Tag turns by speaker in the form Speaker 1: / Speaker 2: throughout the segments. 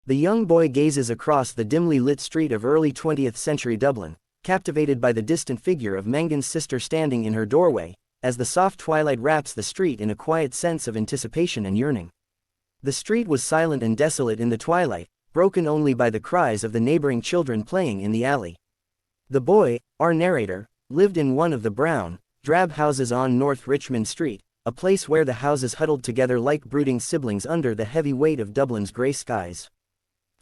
Speaker 1: The young boy gazes across the dimly lit street of early 20th century Dublin, captivated by the distant figure of Mangan's sister standing in her doorway, as the soft twilight wraps the street in a quiet sense of anticipation and yearning. The street was silent and desolate in the twilight, broken only by the cries of the neighboring children playing in the alley. The boy, our narrator, lived in one of the brown, drab houses on North Richmond Street, a place where the houses huddled together like brooding siblings under the heavy weight of Dublin's grey skies.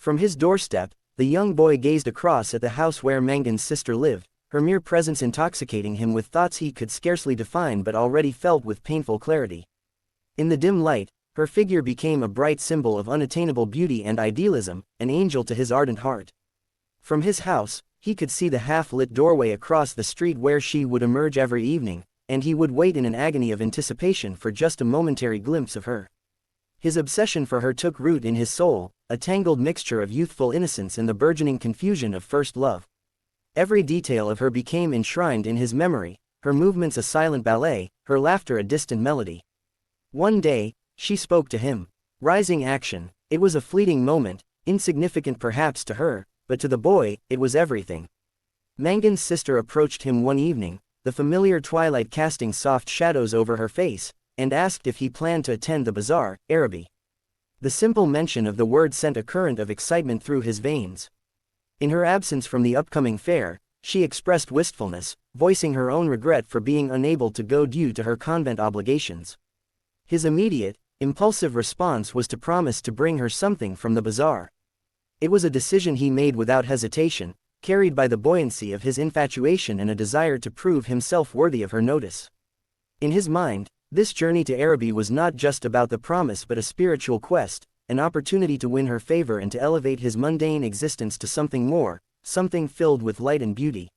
Speaker 1: From his doorstep, the young boy gazed across at the house where Mangan's sister lived, her mere presence intoxicating him with thoughts he could scarcely define but already felt with painful clarity. In the dim light, her figure became a bright symbol of unattainable beauty and idealism, an angel to his ardent heart. From his house, he could see the half-lit doorway across the street where she would emerge every evening, and he would wait in an agony of anticipation for just a momentary glimpse of her. His obsession for her took root in his soul, a tangled mixture of youthful innocence and the burgeoning confusion of first love. Every detail of her became enshrined in his memory, her movements a silent ballet, her laughter a distant melody. One day, she spoke to him. Rising action, it was a fleeting moment, insignificant perhaps to her, but to the boy, it was everything. Mangan's sister approached him one evening, the familiar twilight casting soft shadows over her face, and asked if he planned to attend the bazaar, Araby. The simple mention of the word sent a current of excitement through his veins. In her absence from the upcoming fair, she expressed wistfulness, voicing her own regret for being unable to go due to her convent obligations. His immediate, impulsive response was to promise to bring her something from the bazaar. It was a decision he made without hesitation, carried by the buoyancy of his infatuation and a desire to prove himself worthy of her notice. In his mind, this journey to Araby was not just about the promise but a spiritual quest, an opportunity to win her favor and to elevate his mundane existence to something more, something filled with light and beauty.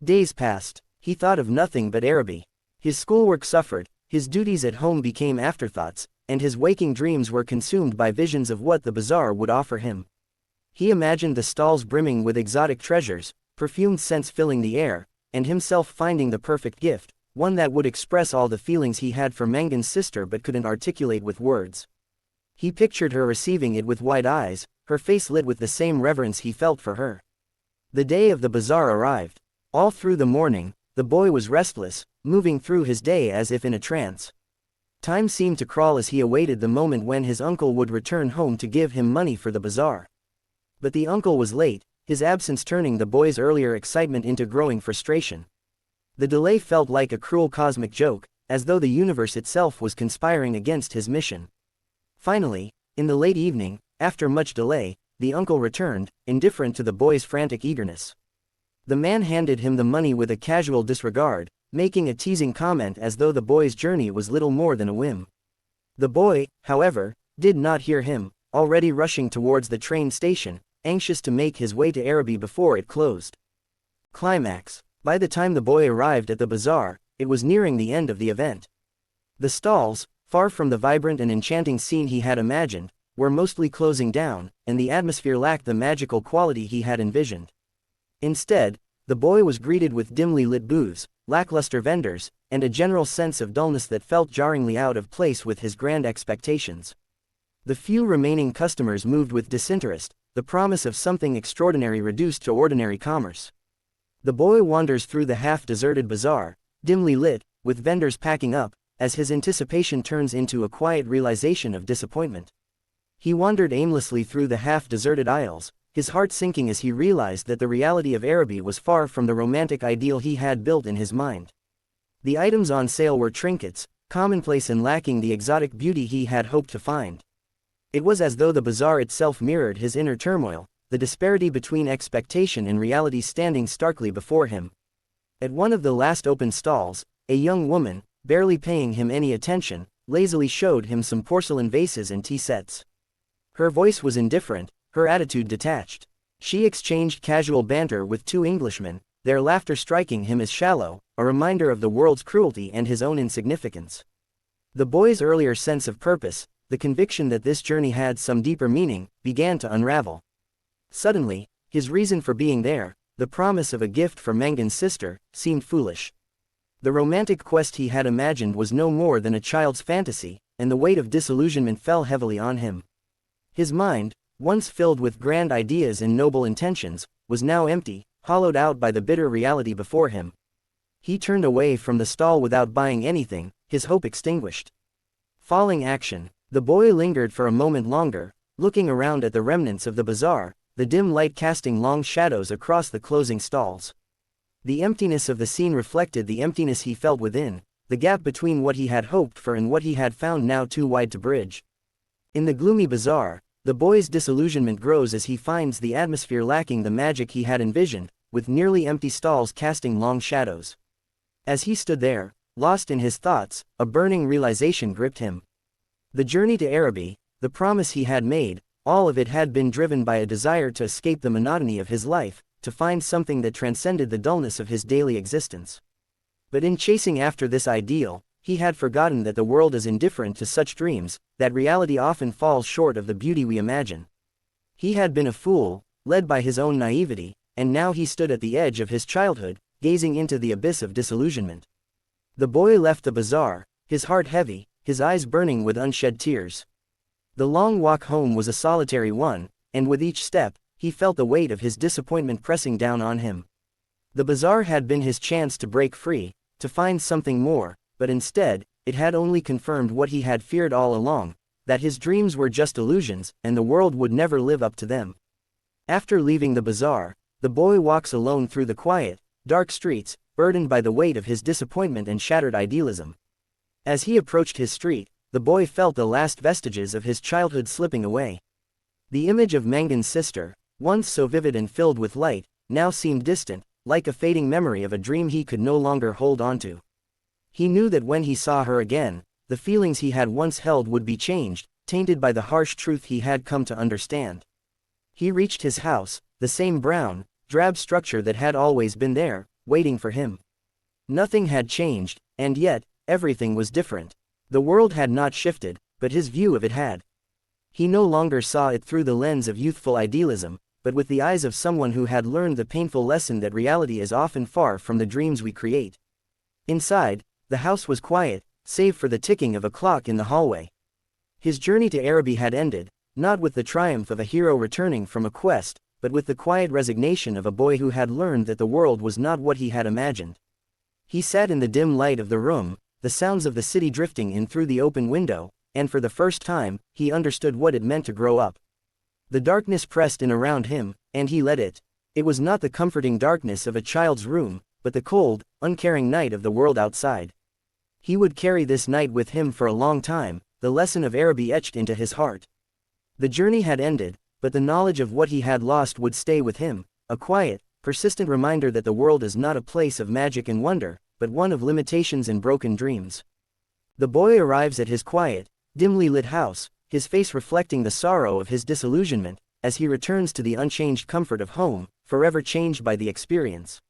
Speaker 1: Days passed, he thought of nothing but Araby. His schoolwork suffered, his duties at home became afterthoughts, and his waking dreams were consumed by visions of what the bazaar would offer him. He imagined the stalls brimming with exotic treasures, perfumed scents filling the air, and himself finding the perfect gift, one that would express all the feelings he had for Mangan's sister but couldn't articulate with words. He pictured her receiving it with wide eyes, her face lit with the same reverence he felt for her. The day of the bazaar arrived. All through the morning, the boy was restless, moving through his day as if in a trance. Time seemed to crawl as he awaited the moment when his uncle would return home to give him money for the bazaar. But the uncle was late, his absence turning the boy's earlier excitement into growing frustration. The delay felt like a cruel cosmic joke, as though the universe itself was conspiring against his mission. Finally, in the late evening, after much delay, the uncle returned, indifferent to the boy's frantic eagerness. The man handed him the money with a casual disregard, making a teasing comment as though the boy's journey was little more than a whim. The boy, however, did not hear him, already rushing towards the train station, anxious to make his way to Araby before it closed. Climax. By the time the boy arrived at the bazaar, it was nearing the end of the event. The stalls, far from the vibrant and enchanting scene he had imagined, were mostly closing down, and the atmosphere lacked the magical quality he had envisioned. Instead, the boy was greeted with dimly lit booths, lackluster vendors, and a general sense of dullness that felt jarringly out of place with his grand expectations. The few remaining customers moved with disinterest, the promise of something extraordinary reduced to ordinary commerce. The boy wanders through the half-deserted bazaar, dimly lit, with vendors packing up, as his anticipation turns into a quiet realization of disappointment. He wandered aimlessly through the half-deserted aisles, his heart sinking as he realized that the reality of Araby was far from the romantic ideal he had built in his mind. The items on sale were trinkets, commonplace and lacking the exotic beauty he had hoped to find. It was as though the bazaar itself mirrored his inner turmoil, the disparity between expectation and reality standing starkly before him. At one of the last open stalls, a young woman, barely paying him any attention, lazily showed him some porcelain vases and tea sets. Her voice was indifferent, her attitude detached. She exchanged casual banter with two Englishmen, their laughter striking him as shallow, a reminder of the world's cruelty and his own insignificance. The boy's earlier sense of purpose, the conviction that this journey had some deeper meaning, began to unravel. Suddenly, his reason for being there, the promise of a gift for Mangan's sister, seemed foolish. The romantic quest he had imagined was no more than a child's fantasy, and the weight of disillusionment fell heavily on him. His mind, once filled with grand ideas and noble intentions, was now empty, hollowed out by the bitter reality before him. He turned away from the stall without buying anything, his hope extinguished. Falling action. The boy lingered for a moment longer, looking around at the remnants of the bazaar, the dim light casting long shadows across the closing stalls. The emptiness of the scene reflected the emptiness he felt within, the gap between what he had hoped for and what he had found now too wide to bridge. In the gloomy bazaar, the boy's disillusionment grows as he finds the atmosphere lacking the magic he had envisioned, with nearly empty stalls casting long shadows. As he stood there, lost in his thoughts, a burning realization gripped him. The journey to Araby, the promise he had made, all of it had been driven by a desire to escape the monotony of his life, to find something that transcended the dullness of his daily existence. But in chasing after this ideal, he had forgotten that the world is indifferent to such dreams, that reality often falls short of the beauty we imagine. He had been a fool, led by his own naivety, and now he stood at the edge of his childhood, gazing into the abyss of disillusionment. The boy left the bazaar, his heart heavy, his eyes burning with unshed tears. The long walk home was a solitary one, and with each step, he felt the weight of his disappointment pressing down on him. The bazaar had been his chance to break free, to find something more, but instead, it had only confirmed what he had feared all along, that his dreams were just illusions, and the world would never live up to them. After leaving the bazaar, the boy walks alone through the quiet, dark streets, burdened by the weight of his disappointment and shattered idealism. As he approached his street, the boy felt the last vestiges of his childhood slipping away. The image of Mangan's sister, once so vivid and filled with light, now seemed distant, like a fading memory of a dream he could no longer hold onto. He knew that when he saw her again, the feelings he had once held would be changed, tainted by the harsh truth he had come to understand. He reached his house, the same brown, drab structure that had always been there, waiting for him. Nothing had changed, and yet, everything was different. The world had not shifted, but his view of it had. He no longer saw it through the lens of youthful idealism, but with the eyes of someone who had learned the painful lesson that reality is often far from the dreams we create. Inside, the house was quiet, save for the ticking of a clock in the hallway. His journey to Araby had ended, not with the triumph of a hero returning from a quest, but with the quiet resignation of a boy who had learned that the world was not what he had imagined. He sat in the dim light of the room, the sounds of the city drifting in through the open window, and for the first time, he understood what it meant to grow up. The darkness pressed in around him, and he let it. It was not the comforting darkness of a child's room, but the cold, uncaring night of the world outside. He would carry this night with him for a long time, the lesson of Araby etched into his heart. The journey had ended, but the knowledge of what he had lost would stay with him, a quiet, persistent reminder that the world is not a place of magic and wonder, but one of limitations and broken dreams. The boy arrives at his quiet, dimly lit house, his face reflecting the sorrow of his disillusionment, as he returns to the unchanged comfort of home, forever changed by the experience.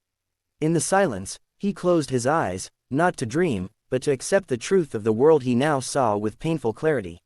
Speaker 1: In the silence, he closed his eyes, not to dream, but to accept the truth of the world he now saw with painful clarity.